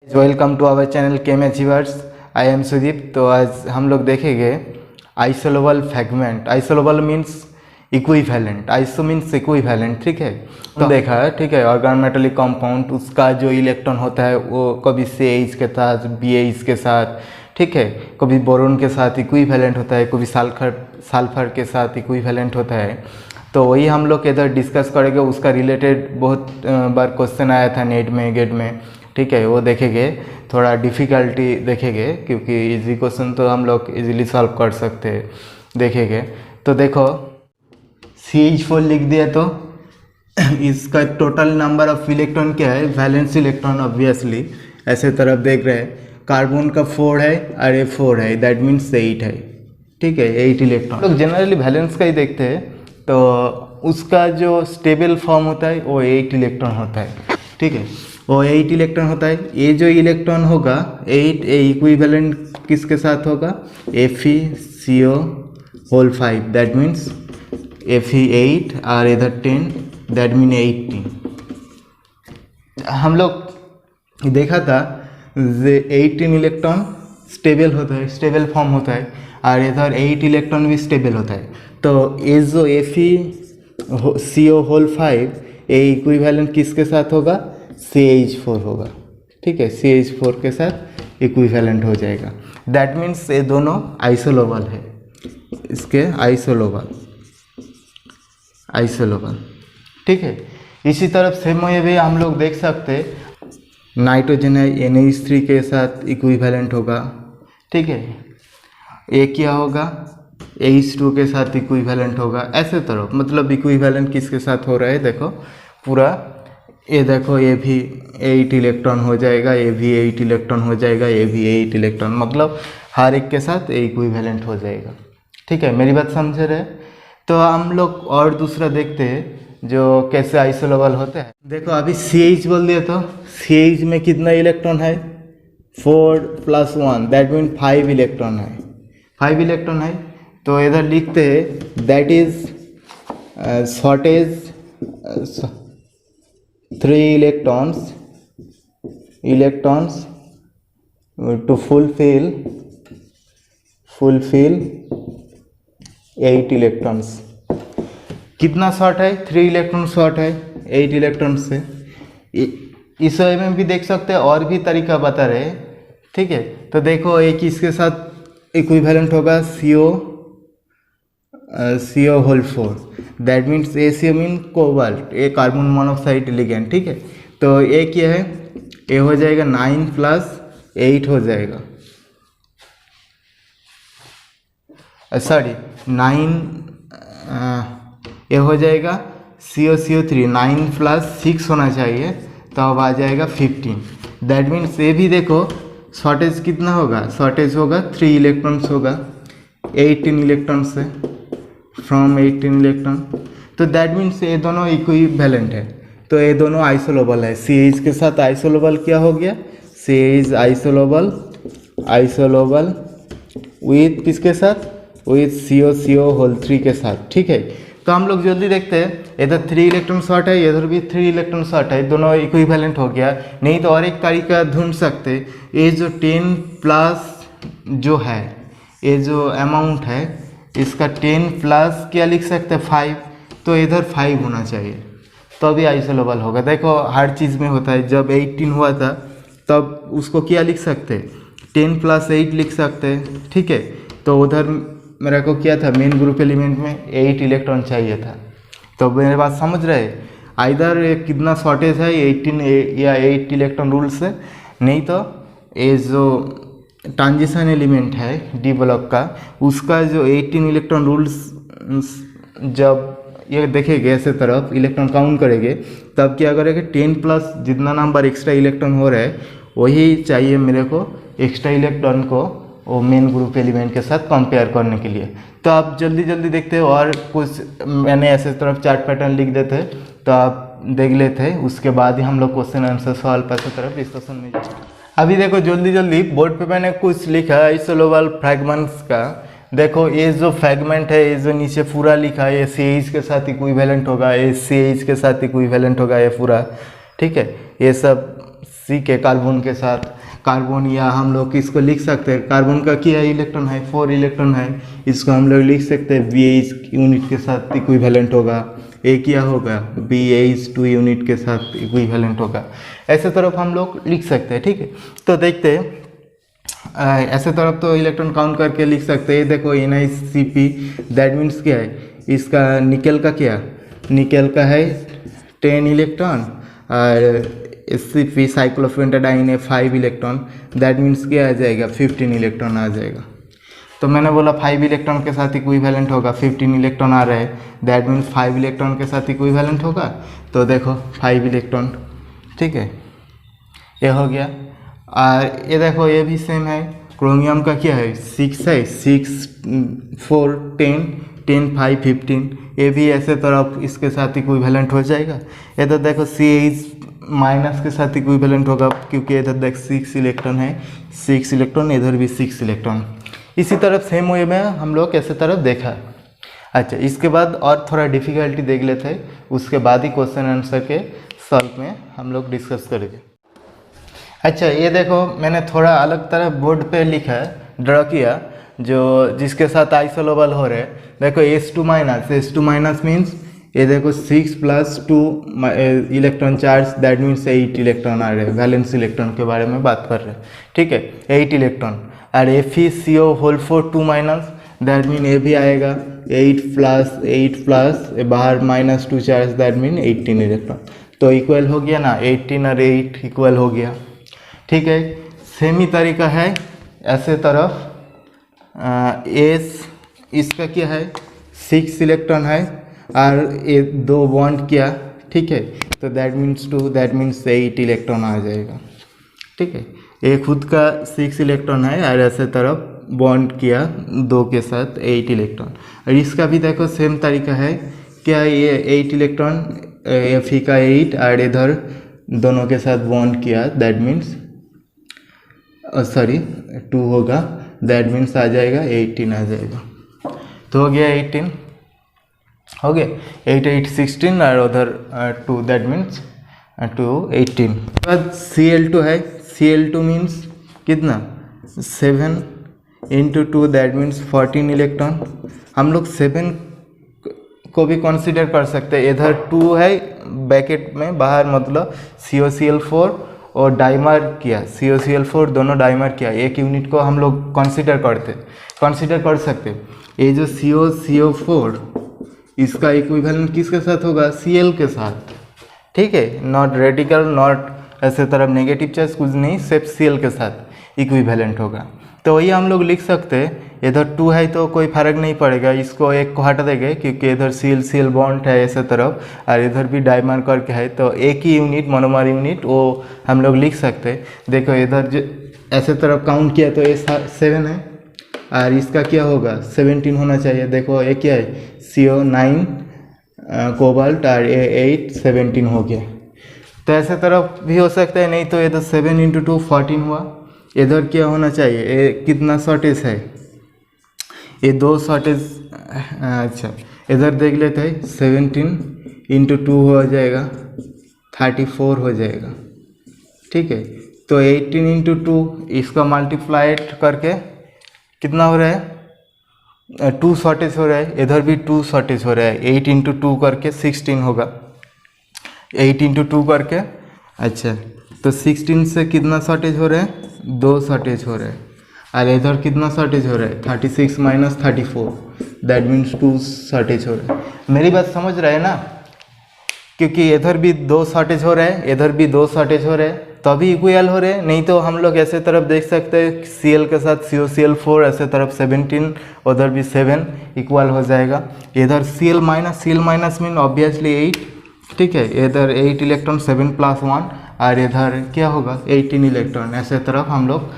Welcome to our channel Chem Achievers. I am Sudeep. तो आज हम लोग देखेंगे isolobal fragment. Isolobal means equivalent, iso means equivalent, ठीक है। तो देखा है, ठीक है। ऑर्गेनो मेटालिक कंपाउंड, उसका जो इलेक्ट्रॉन होता है वो कभी CH के साथ, BH के साथ, ठीक है, कभी बोरोन के साथ इक्विवेलेंट होता है, कभी सल्फर के साथ इक्विवेलेंट होता है। तो वही हम लोग इधर डिस्कस करेंगे। उसका रिलेटेड बहुत बार क्वेश्चन आया था नेट में, गेट में, ठीक है। वो देखेंगे, थोड़ा डिफ़िकल्टी देखेंगे, क्योंकि इजी क्वेश्चन तो हम लोग इजीली सॉल्व कर सकते हैं, देखेंगे। तो देखो CH4 लिख दिया तो इसका टोटल नंबर ऑफ इलेक्ट्रॉन क्या है, वैलेंस इलेक्ट्रॉन ऑब्वियसली ऐसे तरफ देख रहे हैं। कार्बन का 4 है और ये 4 है, दैट मीन्स 8 है, ठीक है, 8 इलेक्ट्रॉन। लोग जनरली वैलेंस का ही देखते हैं, तो उसका जो स्टेबल फॉर्म होता है वो 8 इलेक्ट्रॉन होता है, ठीक है, वो 8 इलेक्ट्रॉन होता है। ये जो इलेक्ट्रॉन होगा 8, ए इक्विवेलेंट किसके साथ होगा, FeCO whole 5, that means Fe8 और इधर 10, दैट मीन 18। हम लोग देखा था 18 इलेक्ट्रॉन स्टेबल होता है, स्टेबल फॉर्म होता है, और इधर 8 इलेक्ट्रॉन भी स्टेबल होता है। तो ये जो FeCO होल 5 ये इक्विवेलेंट किसके साथ होगा, CH4 होगा, ठीक है, CH4 के साथ इक्विवेलेंट हो जाएगा। दैट मीन्स ये दोनों आइसोलेबल है, इसके आइसोलेबल, ठीक है। इसी तरफ सेम वे भी हम लोग देख सकते हैं, नाइट्रोजन है NH3 के साथ इक्विवेलेंट होगा, ठीक है। ये क्या होगा, H2 के साथ इक्विवेलेंट होगा, ऐसे तरफ मतलब इक्विवेलेंट किसके साथ हो रहा है, देखो पूरा ये देखो, ये भी 8 इलेक्ट्रॉन हो जाएगा, ये भी 8 इलेक्ट्रॉन हो जाएगा, ये भी 8 इलेक्ट्रॉन, मतलब हर एक के साथ इक्विवेलेंट हो जाएगा, ठीक है। मेरी बात समझ रहे। तो हम लोग और दूसरा देखते हैं जो कैसे आइसोलेबल होते हैं। देखो अभी CH बोल दिया तो CH में कितना इलेक्ट्रॉन है, 4 + 1, दैट मीन 5 इलेक्ट्रॉन है, 5 इलेक्ट्रॉन है। तो इधर लिखते हैं that is shortage 3 electrons to fulfill 8 electrons. कितना शॉर्ट है, 3 इलेक्ट्रॉन शॉर्ट है 8 इलेक्ट्रॉन से। इस वे में भी देख सकते हैं, और भी तरीका बता रहे हैं, ठीक है। तो देखो एक इसके साथ इक्विवेलेंट होगा CO whole 4, that means ACO mean cobalt, ये कार्बन मोनोऑक्साइड लिगेंड, ठीक है। तो ये क्या है, ये हो जाएगा 9 + 8 हो जाएगा, सॉरी 9, ये हो जाएगा CO3, 9 + 6 होना चाहिए, तो अब आ जाएगा 15। दैट मीन्स ये भी देखो शॉर्टेज कितना होगा, शॉर्टेज होगा 3 इलेक्ट्रॉन्स होगा 18 इलेक्ट्रॉन से, फ्रॉम 18 इलेक्ट्रॉन। तो दैट मीन्स ये दोनों इक्विवेलेंट है, तो ये दोनों आइसोलेबल है। CH के साथ आइसोलेबल क्या हो गया, CH आइसोलेबल विथ किसके साथ, विथ CO होल 3 के साथ, ठीक है। तो हम लोग जल्दी देखते हैं, इधर 3 इलेक्ट्रॉन शॉर्ट है, इधर भी 3 इलेक्ट्रॉन शॉर्ट है, दोनों इक्विवेलेंट हो गया। नहीं तो और एक तरीका ढूंढ सकते, ये जो 10 प्लस जो है, ये जो अमाउंट है इसका 10 प्लस क्या लिख सकते हैं, 5, तो इधर 5 होना चाहिए, तो भी आइसोलेबल होगा। देखो हर चीज़ में होता है, जब 18 हुआ था तब उसको क्या लिख सकते हैं, 10 + 8 लिख सकते हैं, ठीक है। तो उधर मेरे को क्या था, मेन ग्रुप एलिमेंट में 8 इलेक्ट्रॉन चाहिए था। तो मेरे बात समझ रहे, आइदर कितना शॉर्टेज है 18 या 8 इलेक्ट्रॉन रूल से, नहीं तो ये जो ट्रांजिशन एलिमेंट है डी ब्लॉक का, उसका जो 18 इलेक्ट्रॉन रूल्स, जब ये देखेंगे ऐसे तरफ इलेक्ट्रॉन काउंट करेंगे, तब क्या करेंगे 10 प्लस जितना नंबर एक्स्ट्रा इलेक्ट्रॉन हो रहा है वही चाहिए मेरे को, एक्स्ट्रा इलेक्ट्रॉन को वो मेन ग्रुप एलिमेंट के साथ कंपेयर करने के लिए। तो आप जल्दी जल्दी देखते हो, और कुछ मैंने ऐसे तरफ चार्ट पैटर्न लिख देते हैं, तो आप देख लेते हैं, उसके बाद ही हम लोग क्वेश्चन आंसर सॉल्व ऐसे तरफ डिस्कशन में। अभी देखो जल्दी जल्दी बोर्ड पे मैंने कुछ लिखा है आइसोलेबल फ्रैगमेंट्स का। देखो ये जो फ्रैगमेंट है, ये जो नीचे पूरा लिखा है, ये CH के साथ इक्विवेलेंट होगा, ये CH के साथ इक्विवेलेंट होगा, ये पूरा, ठीक है। ये सब C के कार्बन के साथ कार्बन, या हम लोग इसको लिख सकते हैं कार्बन का क्या इलेक्ट्रॉन है, 4 इलेक्ट्रॉन है, इसको हम लोग लिख सकते हैं BH यूनिट के साथ इक्विवेलेंट होगा, ए क्या होगा BH 2 यूनिट के साथ इक्विवेलेंट होगा। ऐसे तरफ हम लोग लिख सकते हैं, ठीक है। तो देखते हैं ऐसे तरफ तो इलेक्ट्रॉन काउंट करके लिख सकते हैं। देखो NiCP दैट मीन्स क्या है, इसका निकेल का क्या, निकेल का है 10 इलेक्ट्रॉन, और SCP साइक्लोपेंटाडाइन है 5 इलेक्ट्रॉन, दैट मीन्स क्या आ जाएगा 15 इलेक्ट्रॉन आ जाएगा। तो मैंने बोला 5 इलेक्ट्रॉन के साथ इक्विवेलेंट होगा, 15 इलेक्ट्रॉन आ रहा है, दैट मीन्स 5 इलेक्ट्रॉन के साथ इक्विवेलेंट होगा। तो देखो 5 इलेक्ट्रॉन, ठीक है, ये हो गया। और ये देखो ये भी सेम है, क्रोमियम का क्या है 6 है, 6 4 10 10 5 15, ये भी ऐसे तरफ इसके साथ इक्विवेलेंट हो जाएगा। ये तो देखो CH माइनस के साथ इक्विवेलेंट होगा, क्योंकि इधर देख 6 इलेक्ट्रॉन है, 6 इलेक्ट्रॉन, इधर भी 6 इलेक्ट्रॉन। इसी तरफ सेम वे में हम लोग ऐसे तरफ देखा। अच्छा, इसके बाद और थोड़ा डिफ़िकल्टी देख लेते हैं, उसके बाद ही क्वेश्चन आंसर के सॉल्व में हम लोग डिस्कस करेंगे। अच्छा, ये देखो मैंने थोड़ा अलग तरह बोर्ड पे लिखा है, ड्रॉ किया, जो जिसके साथ आइसोलेबल हो रहे हैं। देखो H2 माइनस मीन्स ये देखो 6 + 2 electron charge, that means 8 electron आ रहे हैं, वैलेंस इलेक्ट्रॉन के बारे में बात कर रहे हैं, ठीक है, 8 इलेक्ट्रॉन। और FeCO whole 4 2 minus, that mean ये भी आएगा 8 प्लस बाहर -2 चार्ज, दैट मीन 18 इलेक्ट्रॉन। तो इक्वल हो गया ना, 18 और 8 इक्वल हो गया, ठीक है। सेम ही तरीका है ऐसे तरफ, इसका क्या है 6 इलेक्ट्रॉन है, और ये 2 बॉन्ड किया, ठीक है, तो that means 2, that means 8 electron आ जाएगा, ठीक है। ये खुद का 6 इलेक्ट्रॉन है, और ऐसे तरफ बॉन्ड किया 2 के साथ 8 इलेक्ट्रॉन। और इसका भी देखो सेम तरीका है, क्या ये 8 इलेक्ट्रॉन Fe का 8, और इधर दोनों के साथ बॉन्ड किया, दैट मीन्स 2 होगा, दैट मीन्स आ जाएगा 18 आ जाएगा। तो हो गया 18, हो गया 8 8 16, और उधर 2, दैट मीन्स 2 18। बाद Cl2 है, Cl2 मीन्स कितना 7 × 2, दैट मीन्स 14 इलेक्ट्रॉन। हम लोग 7 को भी कंसीडर कर सकते हैं, इधर 2 है ब्रैकेट में बाहर, मतलब COCl4 और डाइमर किया, COCl4 दोनों डाइमर किया, एक यूनिट को हम लोग कंसीडर कर सकते। ये जो COCO4 इसका इक्विवेलेंट किसके साथ होगा, Cl के साथ, ठीक है, नॉट रेडिकल, नॉट ऐसे तरफ नेगेटिव चार्ज, कुछ नहीं, सिर्फ Cl के साथ इक्विवेलेंट होगा। तो वही हम लोग लिख सकते हैं, इधर 2 है तो कोई फर्क नहीं पड़ेगा, इसको एक को हटा देंगे, क्योंकि इधर Cl बॉन्ड है ऐसे तरफ, और इधर भी डाइमर करके है, तो एक ही यूनिट मोनोमर यूनिट वो हम लोग लिख सकते हैं। देखो इधर जो ऐसे तरफ काउंट किया तो ये 7 है, और इसका क्या होगा 17 होना चाहिए। देखो ये क्या है CO 9 कोबाल्ट, और ये 8 17 हो गया। तो ऐसे तरफ भी हो सकता है, नहीं तो इधर 7 × 2 14 हुआ। इधर क्या होना चाहिए, ये कितना शॉर्टेज है, ये 2 शॉर्टेज। अच्छा, इधर देख लेते हैं, 17 × 2 हो जाएगा 34 हो जाएगा, ठीक है। तो 18 × 2 इसका मल्टीप्लाइड करके कितना हो रहा है 2 शॉर्टेज हो रहा है, इधर भी 2 शॉर्टेज हो रहा है, 8 × 2 करके 16 होगा, 8 × 2 करके। अच्छा, तो 16 से कितना शॉर्टेज हो रहा है, 2 शॉर्टेज हो रहा है, और इधर कितना शॉर्टेज हो रहा है 36 - 34, दैट मीन्स 2 शॉर्टेज हो रहा है। मेरी बात समझ रहे हैं ना, क्योंकि इधर भी 2 शॉर्टेज हो रहा है, इधर भी 2 शॉर्टेज हो रहे हैं, तो अभी इक्वल हो रहे हैं। नहीं तो हम लोग ऐसे तरफ देख सकते हैं, Cl के साथ COCl4 ऐसे तरफ 17, उधर भी 7 इक्वल हो जाएगा। इधर Cl माइनस मीन ऑब्वियसली 8, ठीक है, इधर 8 इलेक्ट्रॉन 7 + 1, और इधर क्या होगा 18 इलेक्ट्रॉन। ऐसे तरफ हम लोग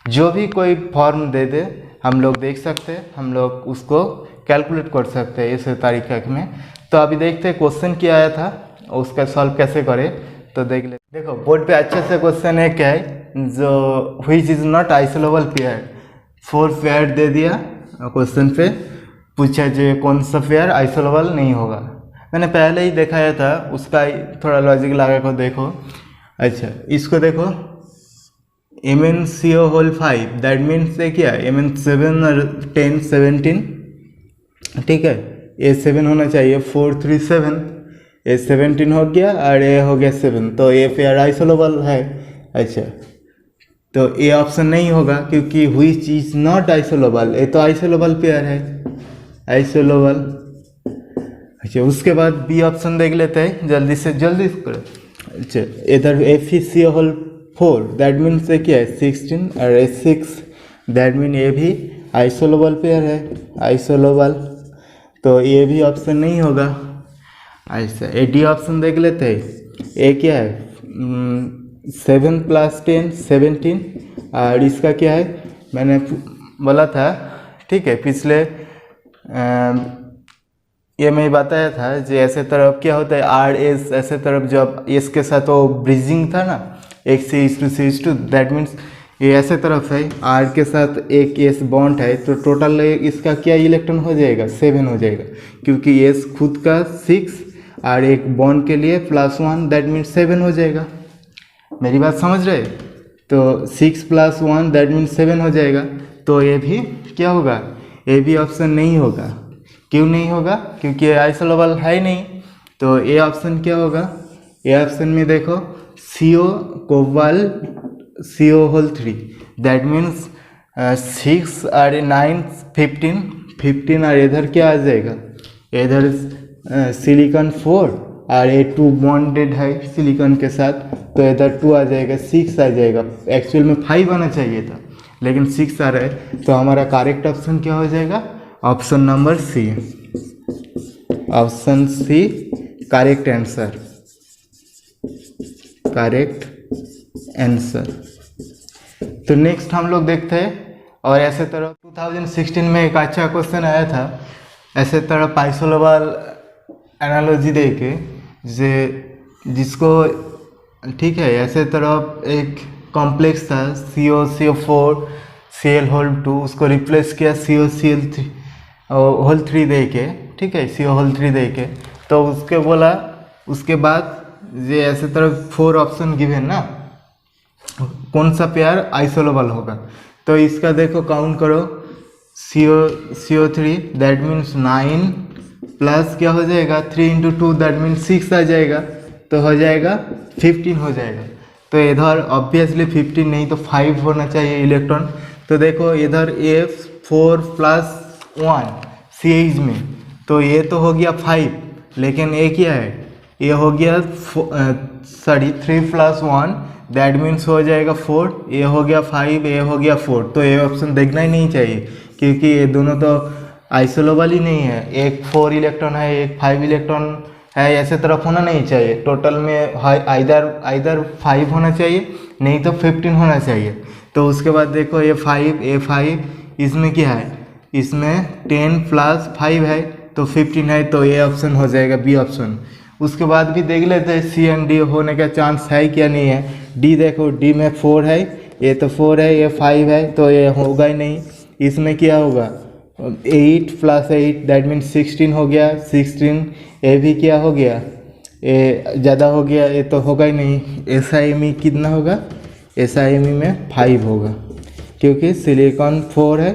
जो भी कोई फॉर्म दे दे हम लोग देख सकते हैं, हम लोग उसको कैलकुलेट कर सकते हैं इस तरीके में। तो अभी देखते हैं क्वेश्चन क्या आया था, उसका सॉल्व कैसे करें, तो देख ले। देखो बोर्ड पे अच्छे से क्वेश्चन है, क्या है, जो which is not isolobal pair, 4 pair दे दिया, क्वेश्चन पे पूछा जो कौन सा पेयर आइसोलेबल नहीं होगा। मैंने पहले ही दिखाया था, उसका थोड़ा लॉजिक लगा कर देखो। अच्छा, इसको देखो, MnCO होल 5, दैट मीन्स क्या Mn7 और 10 17, ठीक है, A7 होना चाहिए 4 3 7, A17 हो गया और A हो गया 7, तो A पेयर आइसोलेबल है। अच्छा, तो A ऑप्शन नहीं होगा क्योंकि व्हिच इज नॉट आइसोलेबल, ये तो आइसोलेबल पेयर है, आइसोलेबल। अच्छा, उसके बाद बी ऑप्शन देख लेते हैं जल्दी से करो। अच्छा, इधर FeCO होल 4, दैट मीन्स क्या है 16 और A6, दैट मीन ये भी आइसोलेबल पेयर है, आइसोलेबल, तो ये भी ऑप्शन नहीं होगा। ऐसा ए डी ऑप्शन देख लेते हैं, ए क्या है 7 + 10 17, और इसका क्या है मैंने बोला था, ठीक है, पिछले ये मैं बताया था जो ऐसे तरफ क्या होता है RS, ऐसे तरफ जब एस के साथ वो ब्रिजिंग था ना, एक CH2 दैट मीन्स ये ऐसे तरफ है, R के साथ एक S बॉन्ड है, तो टोटल इसका क्या इलेक्ट्रॉन हो जाएगा 7 हो जाएगा, क्योंकि S खुद का 6 और एक बॉन्ड के लिए +1, दैट मीन्स 7 हो जाएगा। मेरी बात समझ रहे? तो 6 + 1 दैट मीन्स 7 हो जाएगा, तो ये भी क्या होगा, ये भी ऑप्शन नहीं होगा। क्यों नहीं होगा? क्योंकि ये आइसोलेबल है ही नहीं। तो ए ऑप्शन क्या होगा, ए ऑप्शन में देखो CO cobalt CO whole 3, that means 6 और 9 15 और इधर क्या आ जाएगा, इधर सिलिकॉन 4 और ये 2 बॉन्डेड है सिलिकॉन के साथ, तो इधर 2 आ जाएगा, 6 आ जाएगा। एक्चुअल में 5 आना चाहिए था लेकिन 6 आ रहा है, तो हमारा करेक्ट ऑप्शन क्या हो जाएगा, option number C, option C correct answer, correct answer. तो नेक्स्ट हम लोग देखते हैं, और ऐसे तरह 2016 में एक अच्छा क्वेश्चन आया था, ऐसे तरह आइसोलेबल एनालॉजी दे के जिसको, ठीक है, ऐसे तरह एक कॉम्प्लेक्स था CO4 Cl होल 2, उसको रिप्लेस किया COCl होल 3 दे के, ठीक है, CO होल 3 दे के, तो उसके बोला, उसके बाद ये ऐसे तरह 4 ऑप्शन गिवन ना, कौन सा पेयर आइसोलेबल होगा। तो इसका देखो काउंट करो, CO3 दैट मीन्स 9 प्लस क्या हो जाएगा 3 × 2 दैट मीन्स 6 आ जाएगा, तो हो जाएगा 15 हो जाएगा। तो इधर ऑब्वियसली 15 नहीं तो 5 होना चाहिए इलेक्ट्रॉन। तो देखो इधर F4 + 1 CH में, तो ये तो हो गया 5, लेकिन ये क्या है, ये हो गया 3 + 1 दैट मीन्स हो जाएगा 4, ये हो गया 5, ये हो गया 4, तो ये ऑप्शन देखना ही नहीं चाहिए क्योंकि ये दोनों तो आइसोलेबल ही नहीं है, एक 4 इलेक्ट्रॉन है, एक 5 इलेक्ट्रॉन है, ऐसे तरफ होना नहीं चाहिए। टोटल में आइदर 5 होना चाहिए नहीं तो 15 होना चाहिए। तो उसके बाद देखो ये 5 इसमें क्या है, इसमें 10 + 5 है तो 15 है, तो ये ऑप्शन हो जाएगा बी ऑप्शन। उसके बाद भी देख लेते हैं सी एंड डी होने का चांस है क्या नहीं है। डी देखो, डी में 4 है, ये तो 4 है, ये 5 है, तो ये होगा ही नहीं। इसमें क्या होगा 8 + 8 दैट मीन्स 16 हो गया, 16 ये भी क्या हो गया, ये ज़्यादा हो गया, ये तो होगा ही नहीं। SiMe कितना होगा, SiMe में 5 होगा क्योंकि सिलिकॉन 4 है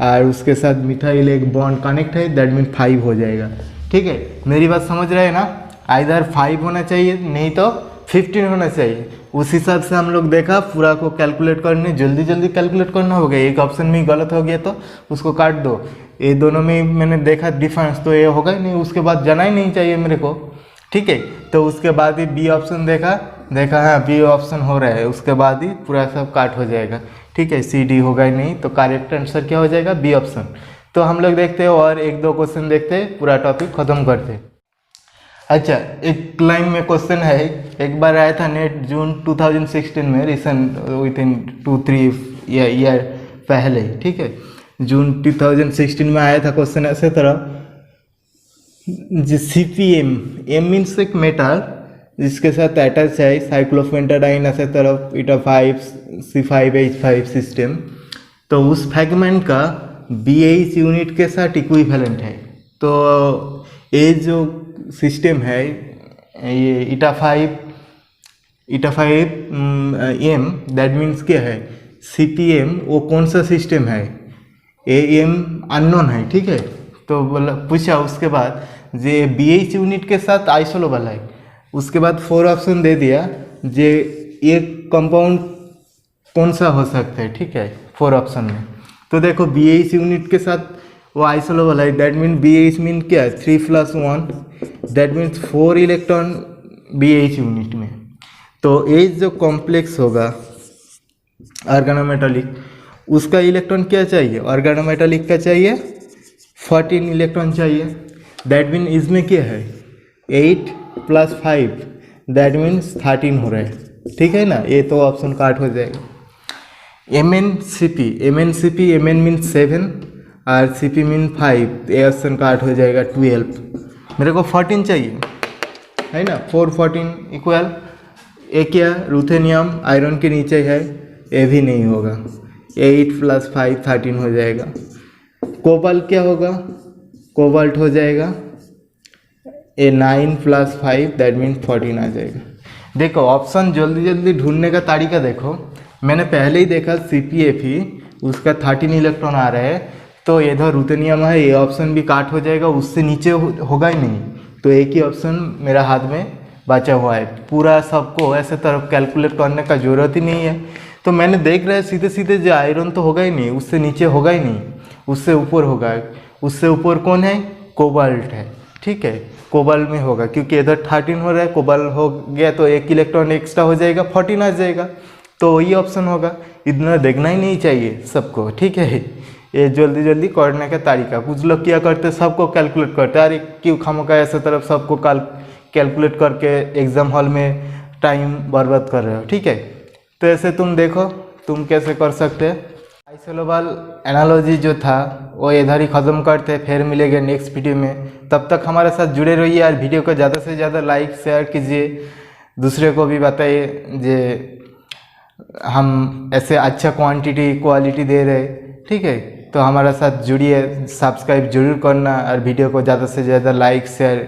और उसके साथ मिथाइल एक बॉन्ड कनेक्ट है, दैट मीन 5 हो जाएगा। ठीक है, मेरी बात समझ रहे हैं ना, आइदर 5 होना चाहिए नहीं तो 15 होना चाहिए। उस हिसाब से हम लोग देखा, पूरा को कैलकुलेट करने जल्दी कैलकुलेट करना होगा। एक ऑप्शन में गलत हो गया तो उसको काट दो, ये दोनों में मैंने देखा डिफरेंस, तो ये होगा ही नहीं, उसके बाद जाना ही नहीं चाहिए मेरे को। ठीक है, तो उसके बाद ही बी ऑप्शन देखा हाँ बी ऑप्शन हो रहा है, उसके बाद ही पूरा सब काट हो जाएगा। ठीक है, सी डी होगा ही नहीं, तो करेक्ट आंसर क्या हो जाएगा, बी ऑप्शन। तो हम लोग देखते हैं और 1-2 क्वेश्चन देखते हैं, पूरा टॉपिक खत्म करते हैं। अच्छा, एक लाइन में क्वेश्चन है, एक बार आया था नेट जून 2016 में, रिसेंट विथिन 2-3 ईयर पहले। ठीक है, जून 2016 में आया था क्वेश्चन ऐसे तरह, CPM, M मीन्स एक मेटल जिसके साथ अटैच है साइक्लोपेंटाडाइन ऐसे तरफ eta5 C5H5 सिस्टम, तो उस फ्रैगमेंट का BH यूनिट के साथ इक्विवेलेंट है। तो ये जो सिस्टम है, ये eta5 eta 5m, that means क्या है, CPM वो कौन सा सिस्टम है, AM अननोन है, ठीक है। तो बोला पूछा उसके बाद जे BH यूनिट के साथ आइसोलो वाला है, उसके बाद 4 ऑप्शन दे दिया जे ये कंपाउंड कौन सा हो सकता है, ठीक है, 4 ऑप्शन में। तो देखो BH यूनिट के साथ वो आइसोलो वाला है, दैट मीन BH मीन क्या है 3+1, that means 4 electron BH unit में। तो एच जो कॉम्प्लेक्स होगा ऑर्गेनोमेटालिक, उसका इलेक्ट्रॉन क्या चाहिए, ऑर्गेनोमेटालिक का चाहिए 14 इलेक्ट्रॉन चाहिए, दैट मीन इसमें क्या है 8 + 5, दैट मीन्स 13 हो रहा है, ठीक है ना। ये तो ऑप्शन काट हो जाएगा। MnCp, Mn मीन्स 7 और Cp मीन 5, ये ऑप्शन काट हो जाएगा 12। मेरे को 14 चाहिए है ना, 4 14 इक्वल ए क्या, रूथेनियम आयरन के नीचे है, ये भी नहीं होगा, 8 + 5 13 हो जाएगा। कोबाल्ट क्या होगा, कोबाल्ट हो जाएगा ये 9 + 5, दैट मीन 14 आ जाएगा। देखो ऑप्शन जल्दी जल्दी ढूंढने का तरीका देखो, मैंने पहले ही देखा CpFe उसका 13 इलेक्ट्रॉन आ रहा है, तो इधर रूथेनियम है, ये ऑप्शन भी काट हो जाएगा, उससे नीचे होगा ही नहीं, तो एक ही ऑप्शन मेरा हाथ में बचा हुआ है। पूरा सबको ऐसे तरफ कैलकुलेट करने का ज़रूरत ही नहीं है। तो मैंने देख रहा है सीधे सीधे जो आयरन तो होगा ही नहीं, उससे नीचे होगा ही नहीं, उससे ऊपर होगा। उससे ऊपर कौन है, कोबाल्ट है, ठीक है, कोबाल्ट में होगा, क्योंकि इधर 13 हो रहा है, कोबाल्ट हो गया तो 1 इलेक्ट्रॉन एक्स्ट्रा हो जाएगा, 14 आ जाएगा, तो वही ऑप्शन होगा। इतना देखना ही नहीं चाहिए सबको, ठीक है। ये जल्दी जल्दी करने का तरीका, कुछ लोग क्या करते सबको कैलकुलेट करते, अरे क्यों खामोखा ऐसे तरफ सबको कैलकुलेट करके एग्ज़ाम हॉल में टाइम बर्बाद कर रहे हो, ठीक है। तो ऐसे तुम देखो तुम कैसे कर सकते हैं। आइसोलोबल एनालॉजी जो था वो इधर ही ख़त्म करते, फिर मिलेंगे नेक्स्ट वीडियो में। तब तक हमारे साथ जुड़े रहिए और वीडियो को ज़्यादा से ज़्यादा लाइक शेयर कीजिए, दूसरे को भी बताइए जे हम ऐसे अच्छा क्वालिटी दे रहे, ठीक है। तो हमारे साथ जुड़िए, सब्सक्राइब जरूर करना और वीडियो को ज़्यादा से ज़्यादा लाइक शेयर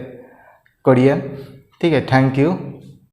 करिए, ठीक है। Thank you.